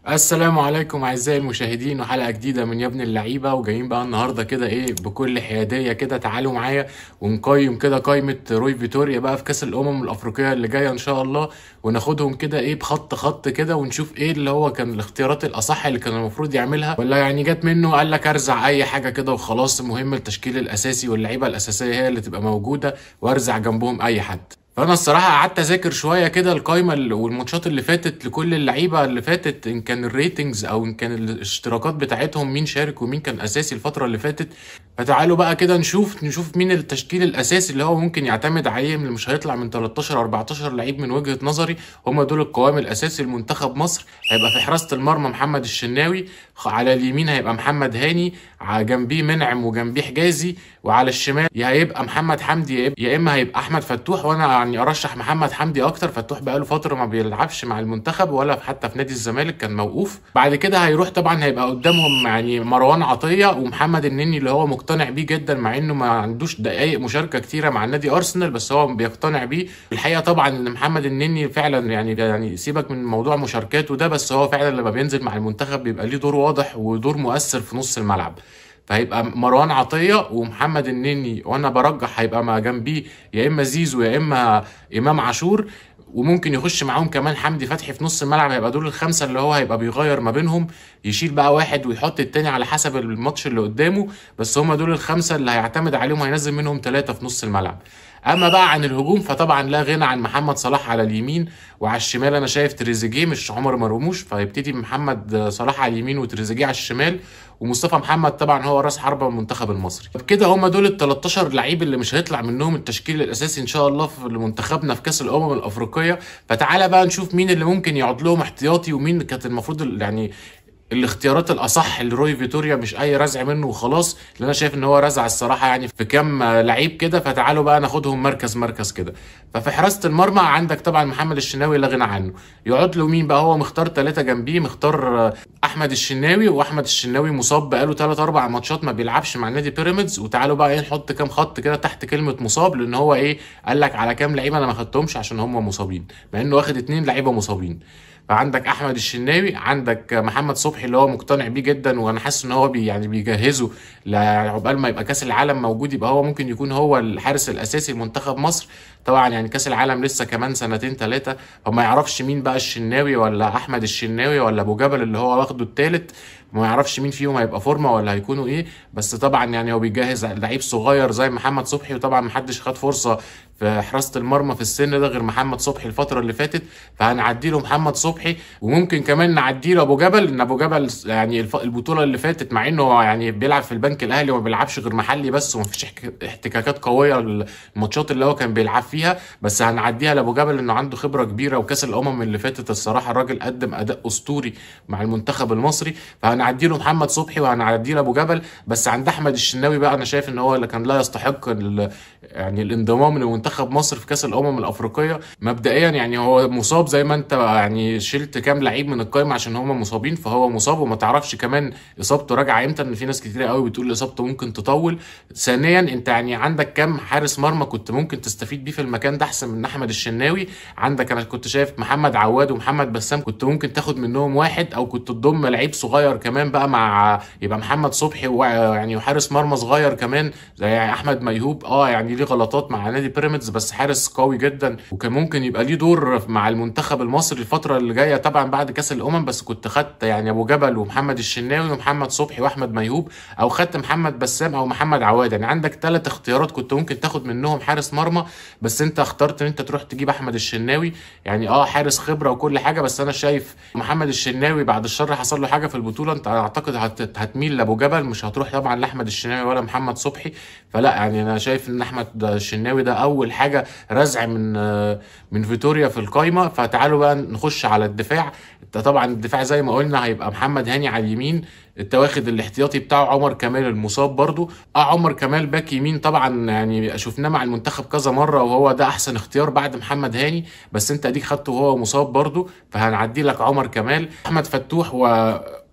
السلام عليكم اعزائي المشاهدين، وحلقه جديده من يا ابن اللعيبه. وجايين بقى النهارده كده بكل حياديه كده. تعالوا معايا ونقيم كده قائمه روي فيتوريا بقى في كاس الامم الافريقيه اللي جايه ان شاء الله، وناخدهم كده بخط خط كده، ونشوف اللي هو كان الاختيارات الاصح اللي كان المفروض يعملها، ولا يعني جت منه قال لك ارزع اي حاجه كده وخلاص. المهم التشكيل الاساسي واللعيبه الاساسيه هي اللي تبقى موجوده، وارزع جنبهم اي حد. فانا الصراحه قعدت اذاكر شويه كده القايمه والماتشات اللي فاتت لكل اللعيبه اللي فاتت، ان كان الريتنجز او ان كان الاشتراكات بتاعتهم، مين شارك ومين كان اساسي الفتره اللي فاتت. فتعالوا بقى كده نشوف مين التشكيل الاساسي اللي هو ممكن يعتمد عليه، اللي مش هيطلع من 13 14 لعيب من وجهه نظري. هم دول القوام الاساسي لمنتخب مصر. هيبقى في حراسه المرمى محمد الشناوي، على اليمين هيبقى محمد هاني، جنبيه منعم وجنبيه حجازي، وعلى الشمال يا هيبقى محمد حمدي يا اما هيبقى احمد فتوح. وانا يعني ارشح محمد حمدي اكتر. فتوح بقاله فتره ما بيلعبش مع المنتخب ولا حتى في نادي الزمالك، كان موقوف. بعد كده هيروح طبعا هيبقى قدامهم يعني مروان عطيه ومحمد النني اللي هو مقتنع بيه جدا، مع انه ما عندوش دقائق مشاركه كتيره مع النادي ارسنال، بس هو بيقتنع بيه. الحقيقه طبعا ان محمد النني فعلا يعني سيبك من موضوع مشاركاته ده، بس هو فعلا لما بينزل مع المنتخب بيبقى ليه دور واضح ودور مؤثر في نص الملعب. فهيبقى مروان عطيه ومحمد النني، وانا برجح هيبقى ما جنبيه يا اما زيزو يا اما امام عاشور، وممكن يخش معاهم كمان حمدي فتحي في نص الملعب. هيبقى دول الخمسه اللي هو هيبقى بيغير ما بينهم، يشيل بقى واحد ويحط التاني على حسب الماتش اللي قدامه. بس هم دول الخمسه اللي هيعتمد عليهم، هينزل منهم ثلاثه في نص الملعب. اما بقى عن الهجوم فطبعا لا غنى عن محمد صلاح على اليمين، وعلى الشمال انا شايف تريزيجيه مش عمر مرموش، فهيبتدي محمد صلاح على اليمين وتريزيجيه على الشمال، ومصطفى محمد طبعا هو راس حربة المنتخب المصري. كده هم دول ال 13 لعيب اللي مش هيطلع منهم التشكيل الاساسي ان شاء الله في منتخبنا في كاس الامم الافريقيه. فتعالى بقى نشوف مين اللي ممكن يقعد لهم احتياطي، ومين كانت المفروض يعني الاختيارات الاصح لروي فيتوريا، مش اي رزع منه وخلاص. اللي انا شايف ان هو رزع الصراحه يعني في كام لعيب كده. فتعالوا بقى ناخدهم مركز مركز كده. ففي حراسه المرمى عندك طبعا محمد الشناوي لا غنى عنه. يقعد له مين بقى؟ هو مختار ثلاثه جنبيه، مختار احمد الشناوي. واحمد الشناوي مصاب بقاله 3 4 ماتشات ما بيلعبش مع النادي بيراميدز. وتعالوا بقى نحط كام خط كده تحت كلمه مصاب، لان هو قال لك على كام لعيبه انا ما خدتهمش عشان هم مصابين، مع انه واخد 2 لعيبه مصابين. فعندك احمد الشناوي، عندك محمد صبحي اللي هو مقتنع بيه جدا، وانا حاسس ان هو يعني بيجهزه عقبال ما يبقى كاس العالم موجود، يبقى هو ممكن يكون هو الحارس الاساسي لمنتخب مصر. طبعا يعني كاس العالم لسه كمان سنتين 3، فما يعرفش مين بقى الشناوي ولا احمد الشناوي ولا ابو جبل اللي هو واخده الثالث. ما يعرفش مين فيهم هيبقى فورمه ولا هيكونوا بس طبعا يعني هو بيجهز لعيب صغير زي محمد صبحي. وطبعا محدش خد فرصه في حراسه المرمى في السن ده غير محمد صبحي الفتره اللي فاتت، فهنعدي له محمد صبحي. وممكن كمان نعدي له ابو جبل، ان ابو جبل يعني البطوله اللي فاتت مع انه هو يعني بيلعب في البنك الاهلي وما بيلعبش غير محلي بس، وما فيش احتكاكات قويه الماتشات اللي هو كان بيلعب فيها. بس هنعديها لابو جبل انه عنده خبره كبيره، وكاس الامم اللي فاتت الصراحه الراجل قدم اداء اسطوري مع المنتخب المصري. فهنعدي له محمد صبحي وهنعدي له ابو جبل. بس عند احمد الشناوي بقى انا شايف ان هو اللي كان لا يستحق يعني الانضمام لمنتخب مصر في كاس الامم الافريقيه. مبدئيا يعني هو مصاب، زي ما انت يعني شلت كام لعيب من القائمه عشان هم مصابين، فهو مصاب وما تعرفش كمان اصابته راجعه امتى، ان في ناس كتير قوي بتقول اصابته ممكن تطول. ثانيا انت يعني عندك كام حارس مرمى كنت ممكن تستفيد بيه في المكان ده احسن من احمد الشناوي. عندك انا كنت شايف محمد عواد ومحمد بسام، كنت ممكن تاخد منهم واحد، او كنت تضم لعيب صغير كمان بقى مع يبقى محمد صبحي، ويعني وحارس مرمى صغير كمان زي احمد ميهوب. يعني ليه غلطات مع نادي بيراميدز بس حارس قوي جدا، وكان ممكن يبقى ليه دور مع المنتخب المصري الفتره اللي جايه طبعا بعد كاس الامم. بس كنت خدت يعني ابو جبل ومحمد الشناوي ومحمد صبحي واحمد ميهوب، او خدت محمد بسام او محمد عواد. يعني عندك 3 اختيارات كنت ممكن تاخد منهم حارس مرمى، بس انت اخترت ان انت تروح تجيب احمد الشناوي. يعني حارس خبره وكل حاجه، بس انا شايف محمد الشناوي بعد الشر حصل له حاجه في البطوله، انت اعتقد هتميل لابو جبل، مش هتروح طبعا لاحمد الشناوي ولا محمد صبحي. فلا يعني انا شايف ان احمد الشناوي ده اول حاجه رزع من فيتوريا في القايمه. فتعالوا بقى نخش على الدفاع. طبعا الدفاع زي ما قلنا هيبقى محمد هاني على اليمين، انت واخد الاحتياطي بتاعه عمر كمال المصاب برضو. عمر كمال باك يمين طبعا يعني شفناه مع المنتخب كذا مره، وهو ده احسن اختيار بعد محمد هاني، بس انت اديك خدته وهو مصاب برضو، فهنعدي لك عمر كمال. احمد فتوح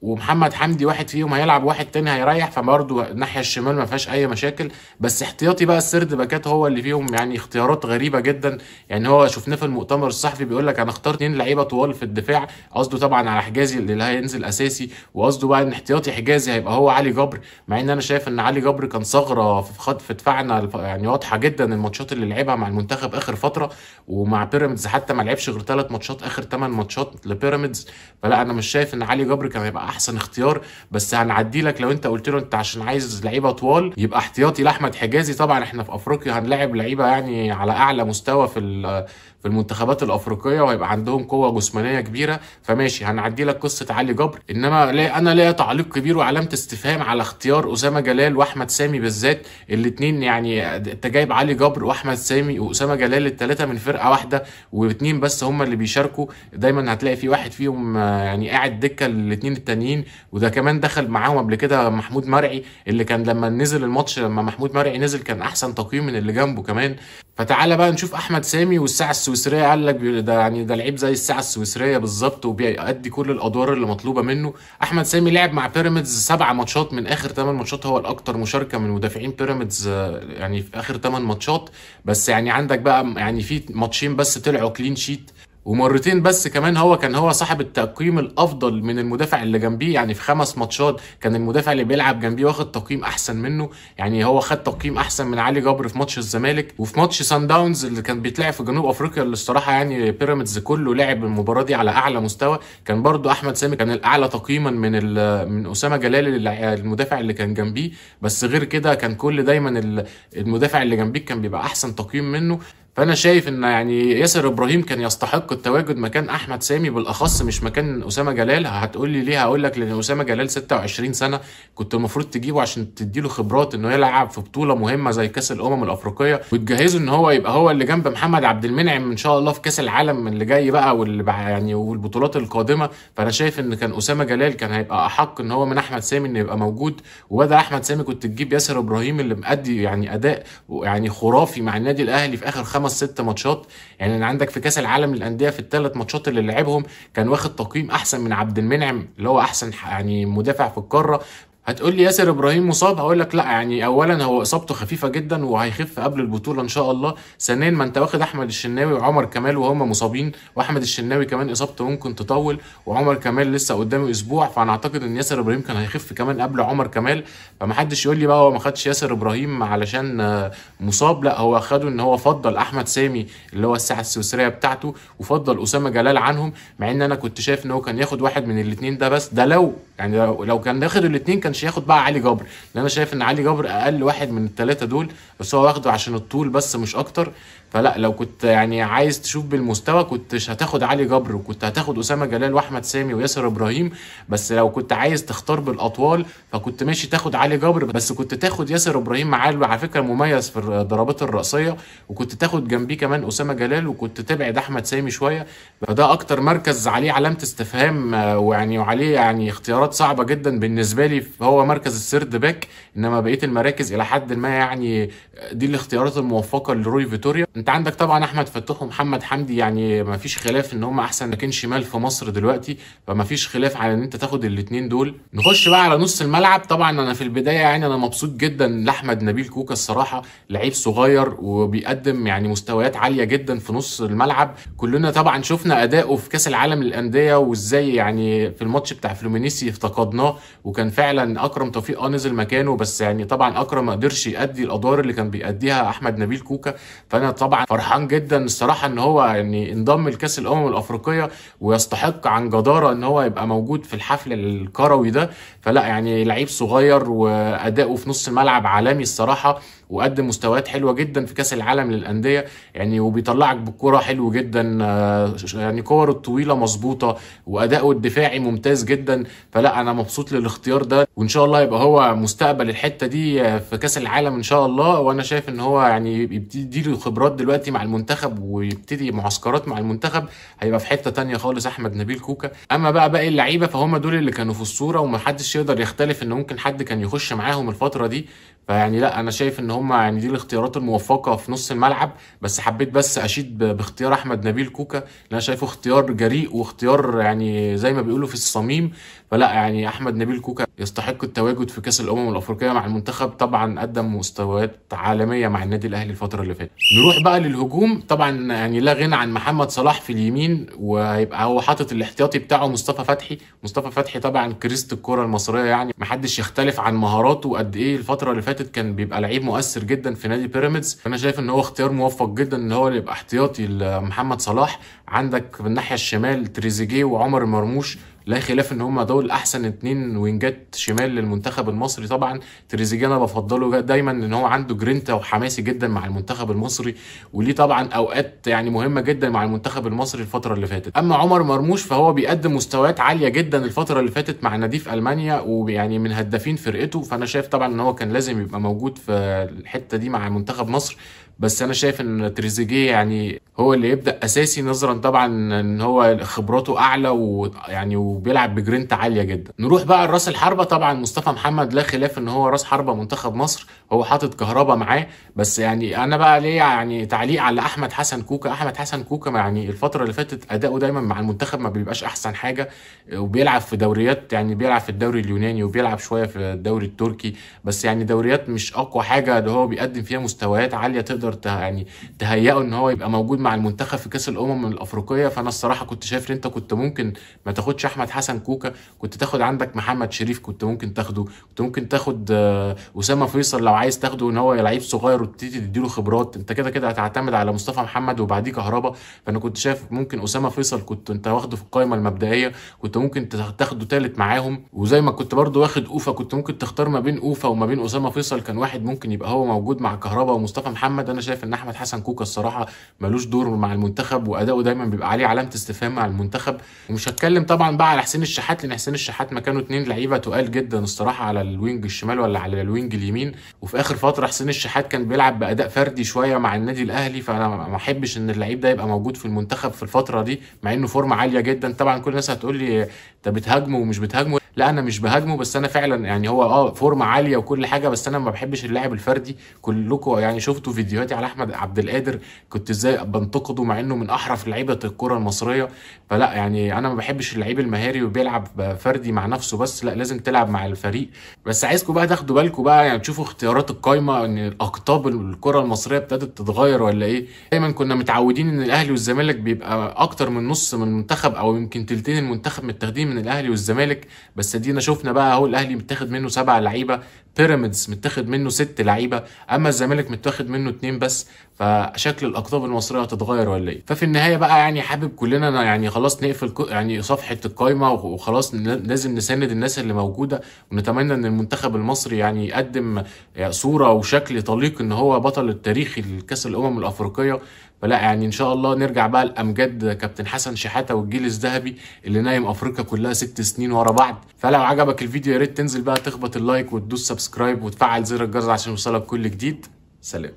ومحمد حمدي واحد فيهم هيلعب واحد تاني هيريح، فبرضه الناحيه الشمال ما فيهاش اي مشاكل. بس احتياطي بقى السرد باكات هو اللي فيهم يعني اختيارات غريبه جدا. يعني هو شفناه في المؤتمر الصحفي بيقول لك انا اختار 2 لعيبه طوال في الدفاع، قصده طبعا على حجازي اللي هينزل اساسي، وقصده بقى ان احتياطي حجازي هيبقى هو علي جبر. مع ان انا شايف ان علي جبر كان ثغره في خط في دفاعنا يعني واضحه جدا الماتشات اللي لعبها مع المنتخب اخر فتره، ومع بيراميدز حتى ما لعبش غير 3 ماتشات اخر 8 ماتشات لبيراميدز. فلا انا مش شايف ان علي جبر كان هيبقى احسن اختيار. بس هنعدي لك لو انت قلت له انت عشان عايز لعيبه طوال يبقى احتياطي لاحمد حجازي. طبعا احنا في افريقيا هنلاعب لعيبه يعني على اعلى مستوى في المنتخبات الافريقيه، وهيبقى عندهم قوه جسمانيه كبيره، فماشي هنعدي لك قصه علي جبر. انما انا ليا تعليق كبير وعلامه استفهام على اختيار اسامه جلال واحمد سامي بالذات. الاثنين يعني انت جايب علي جبر واحمد سامي واسامه جلال الثلاثه من فرقه واحده، واثنين بس هم اللي بيشاركوا. دايما هتلاقي في واحد فيهم يعني قاعد دكه للاثنين التانيين، وده كمان دخل معاهم قبل كده محمود مرعي اللي كان لما نزل الماتش، لما محمود مرعي نزل كان احسن تقييم من اللي جنبه كمان. فتعالى بقى نشوف احمد سامي والساعه السويسريه. قال لك ده يعني ده لعيب زي الساعه السويسريه بالظبط وبيأدي كل الادوار اللي مطلوبه منه. احمد سامي لعب مع بيراميدز 7 ماتشات من اخر 8 ماتشات، هو الاكثر مشاركه من مدافعين بيراميدز يعني في اخر 8 ماتشات. بس يعني عندك بقى يعني في ماتشين بس طلعوا كلين شيت، ومرتين بس كمان هو صاحب التقييم الافضل من المدافع اللي جنبيه. يعني في 5 ماتشات كان المدافع اللي بيلعب جنبيه واخد تقييم احسن منه. يعني هو خد تقييم احسن من علي جبر في ماتش الزمالك، وفي ماتش سان داونز اللي كان بيتلعب في جنوب افريقيا اللي الصراحه يعني بيراميدز كله لعب المباراه دي على اعلى مستوى. كان برضو احمد سامي كان الاعلى تقييما من اسامه جلال المدافع اللي كان جنبيه. بس غير كده كان كل دايما المدافع اللي جنبيه كان بيبقى احسن تقييم منه. فانا شايف ان يعني ياسر ابراهيم كان يستحق التواجد مكان احمد سامي بالاخص، مش مكان اسامه جلال. هتقول لي ليه؟ هقول لك لان اسامه جلال 26 سنه، كنت المفروض تجيبه عشان تديله خبرات انه يلعب في بطوله مهمه زي كاس الامم الافريقيه، وتجهزه ان هو يبقى هو اللي جنب محمد عبد المنعم ان شاء الله في كاس العالم اللي جاي بقى يعني والبطولات القادمه. فانا شايف ان كان اسامه جلال كان هيبقى احق ان هو من احمد سامي انه يبقى موجود، وبدل احمد سامي كنت تجيب ياسر ابراهيم اللي مؤدي يعني اداء يعني خرافي مع النادي الاهلي في اخر 5-6 ماتشات. يعني عندك في كاس العالم للانديه في ال3 ماتشات اللي لعبهم كان واخد تقييم احسن من عبد المنعم اللي هو احسن يعني مدافع في القاره. هتقول لي ياسر ابراهيم مصاب، هقول لك لا، يعني اولا هو اصابته خفيفه جدا وهيخف قبل البطوله ان شاء الله. ثانيا ما انت واخد احمد الشناوي وعمر كمال وهم مصابين، واحمد الشناوي كمان اصابته ممكن تطول، وعمر كمال لسه قدامه اسبوع. فانا اعتقد ان ياسر ابراهيم كان هيخف كمان قبل عمر كمال. فما حدش يقول لي بقى هو ما خدش ياسر ابراهيم علشان مصاب، لا هو خده ان هو فضل احمد سامي اللي هو الساعه السويسريه بتاعته، وفضل اسامه جلال عنهم. مع ان انا كنت شايف ان هو كان ياخد واحد من الاثنين ده، بس ده لو كان ياخد الاثنين كانش ياخد بقى علي جبر، لان انا شايف ان علي جبر اقل واحد من ال3 دول، بس هو واخده عشان الطول بس مش اكتر. فلا لو كنت يعني عايز تشوف بالمستوى كنتش هتاخد علي جبر، وكنت هتاخد اسامه جلال واحمد سامي وياسر ابراهيم. بس لو كنت عايز تختار بالاطوال فكنت ماشي تاخد علي جبر، بس كنت تاخد ياسر ابراهيم معاه على فكره مميز في الضربات الرأسيه، وكنت تاخد جنبيه كمان اسامه جلال، وكنت تبعد احمد سامي شويه. فده اكتر مركز عليه علامه استفهام وعليه يعني اختيارات صعبه جدا بالنسبه لي، هو مركز السيرد باك. انما بقيه المراكز الى حد ما يعني دي الاختيارات الموفقه لروي فيتوريا. انت عندك طبعا احمد فتوح ومحمد حمدي، يعني ما فيش خلاف ان هم احسن باكين شمال في مصر دلوقتي، فما فيش خلاف على ان انت تاخد الاثنين دول. نخش بقى على نص الملعب. طبعا انا في البدايه يعني انا مبسوط جدا لاحمد نبيل كوكا الصراحه، لعيب صغير وبيقدم يعني مستويات عاليه جدا في نص الملعب. كلنا طبعا شفنا اداؤه في كاس العالم للانديه، وازاي يعني في الماتش بتاع فلومينيسي افتقدناه، وكان فعلا اكرم توفيق نزل مكانه، بس يعني طبعا اكرم ما قدرش يأدي الادوار اللي كان بيأديها احمد نبيل كوكا. فانا طبعا فرحان جدا الصراحه ان هو يعني انضم لكاس الامم الافريقيه، ويستحق عن جداره ان هو يبقى موجود في الحفل الكروي ده. فلا يعني لعيب صغير واداؤه في نص الملعب عالمي الصراحه، وقدم مستويات حلوه جدا في كاس العالم للانديه يعني، وبيطلعك بالكره حلو جدا، يعني كور الطويله مظبوطه، واداؤه الدفاعي ممتاز جدا. فلا انا مبسوط للاختيار ده، وان شاء الله يبقى هو مستقبل الحته دي في كاس العالم ان شاء الله. وانا شايف ان هو يعني يبتدي له خبرات دلوقتي مع المنتخب، ويبتدي معسكرات مع المنتخب، هيبقى في حته تانية خالص احمد نبيل كوكا. اما بقى باقي اللعيبه فهم دول اللي كانوا في الصوره، ومحدش يقدر يختلف ان ممكن حد كان يخش معاهم الفتره دي. فيعني لا انا شايف ان هم يعني دي الاختيارات الموفقه في نص الملعب. بس حبيت بس اشيد باختيار احمد نبيل كوكا، اللي انا شايفه اختيار جريء واختيار يعني زي ما بيقولوا في الصميم. فلا يعني احمد نبيل كوكا يستحق التواجد في كاس الامم الافريقيه مع المنتخب. طبعا قدم مستويات عالميه مع النادي الاهلي الفتره اللي فاتت. نروح بقى للهجوم. طبعا يعني لا غنى عن محمد صلاح في اليمين، وهيبقى هو حاطط الاحتياطي بتاعه مصطفى فتحي. مصطفى فتحي طبعا كريست الكره المصريه، يعني محدش يختلف عن مهاراته وقد ايه الفتره اللي فاتت كان بيبقى لعيب مؤثر جدا في نادي بيراميدز. فانا شايف ان هو اختيار موفق جدا ان هو يبقى احتياطي لمحمد صلاح. عندك في الناحيه الشمال تريزيجيه وعمر مرموش، لا خلاف ان هم دول احسن اتنين وينجات شمال للمنتخب المصري. طبعا تريزيجيه انا بفضله دايما ان هو عنده جرينتا وحماسي جدا مع المنتخب المصري، وليه طبعا اوقات يعني مهمه جدا مع المنتخب المصري الفتره اللي فاتت. اما عمر مرموش فهو بيقدم مستويات عاليه جدا الفتره اللي فاتت مع نادي في المانيا، ويعني من هدافين فرقته. فانا شايف طبعا ان هو كان لازم يبقى موجود في الحته دي مع منتخب مصر. بس انا شايف ان تريزيجيه يعني هو اللي يبدا اساسي، نظرا طبعا ان هو خبراته اعلى ويعني وبيلعب بجرينتا عاليه جدا. نروح بقى لراس الحربه. طبعا مصطفى محمد لا خلاف ان هو راس حربه منتخب مصر، هو حاطط كهربا معاه. بس يعني انا بقى ليه يعني تعليق على احمد حسن كوكا. احمد حسن كوكا يعني الفتره اللي فاتت اداؤه دايما مع المنتخب ما بيبقاش احسن حاجه، وبيلعب في دوريات يعني بيلعب في الدوري اليوناني وبيلعب شويه في الدوري التركي، بس يعني دوريات مش اقوى حاجه اللي هو بيقدم فيها مستويات عاليه تقدر يعني تهيئه ان هو يبقى موجود مع المنتخب في كاس الامم الافريقيه. فانا الصراحه كنت شايف ان انت كنت ممكن ما تاخدش احمد حسن كوكا، كنت تاخد عندك محمد شريف، كنت ممكن تاخده، كنت ممكن تاخد اسامه فيصل لو عايز تاخده ان هو لعيب صغير وتبتدي تديله خبرات. انت كده كده هتعتمد على مصطفى محمد وبعديه كهربا. فانا كنت شايف ممكن اسامه فيصل كنت انت واخده في القائمه المبدئيه، كنت ممكن تاخده ثالث معاهم. وزي ما كنت برضو واخد اوفا كنت ممكن تختار ما بين اوفا وما بين اسامه فيصل، كان واحد ممكن يبقى هو موجود مع كهربا ومصطفى محمد. انا شايف ان احمد حسن كوكا الصراحه ملوش دور مع المنتخب، واداؤه دايما بيبقى عليه علامه استفهام مع المنتخب. ومش هتكلم طبعا بقى على حسين الشحات، لان حسين الشحات مكانه اتنين لعيبه تقال جدا الصراحه على الوينج الشمال ولا على الوينج اليمين. وفي اخر فتره حسين الشحات كان بيلعب باداء فردي شويه مع النادي الاهلي، فانا ما احبش ان اللعيب ده يبقى موجود في المنتخب في الفتره دي مع انه فورمه عاليه جدا. طبعا كل الناس هتقول لي انت بتهاجمه ومش بتهاجمه. لا انا مش بهاجمه، بس انا فعلا يعني هو فورمه عاليه وكل حاجه، بس انا ما بحبش اللاعب الفردي. كلكم يعني شفتوا فيديوهاتي على احمد عبد القادر كنت ازاي بنتقده مع انه من احرف لعيبه الكره المصريه. فلا يعني انا ما بحبش اللعيب المهاري وبيلعب فردي مع نفسه بس، لا لازم تلعب مع الفريق. بس عايزكم بقى تاخدوا بالكم بقى يعني تشوفوا اختيارات القايمه، ان اقطاب الكره المصريه ابتدت تتغير ولا ايه. دايما كنا متعودين ان الاهلي والزمالك بيبقى اكتر من نص من المنتخب او يمكن تلتين المنتخب متاخدين من الاهلي والزمالك. بس دينا شفنا بقى اهو الاهلي متاخد منه 7 لعيبه، بيراميدز متاخد منه 6 لعيبه، اما الزمالك متاخد منه 2 بس. فشكل الاقطاب المصريه هتتغير ولا ايه؟ ففي النهايه بقى يعني حابب كلنا يعني خلاص نقفل يعني صفحه القايمه وخلاص لازم نساند الناس اللي موجوده، ونتمنى ان المنتخب المصري يعني يقدم صوره وشكل طليق ان هو بطل التاريخي لكاس الامم الافريقيه. فلا يعني ان شاء الله نرجع بقى لامجاد كابتن حسن شحاته والجيل الذهبي اللي نايم افريقيا كلها 6 سنين ورا بعض. فلو عجبك الفيديو يا ريت تنزل بقى تخبط اللايك وتدوس سبسكرايب وتفعل زر الجرس عشان يوصلك كل جديد. سلام.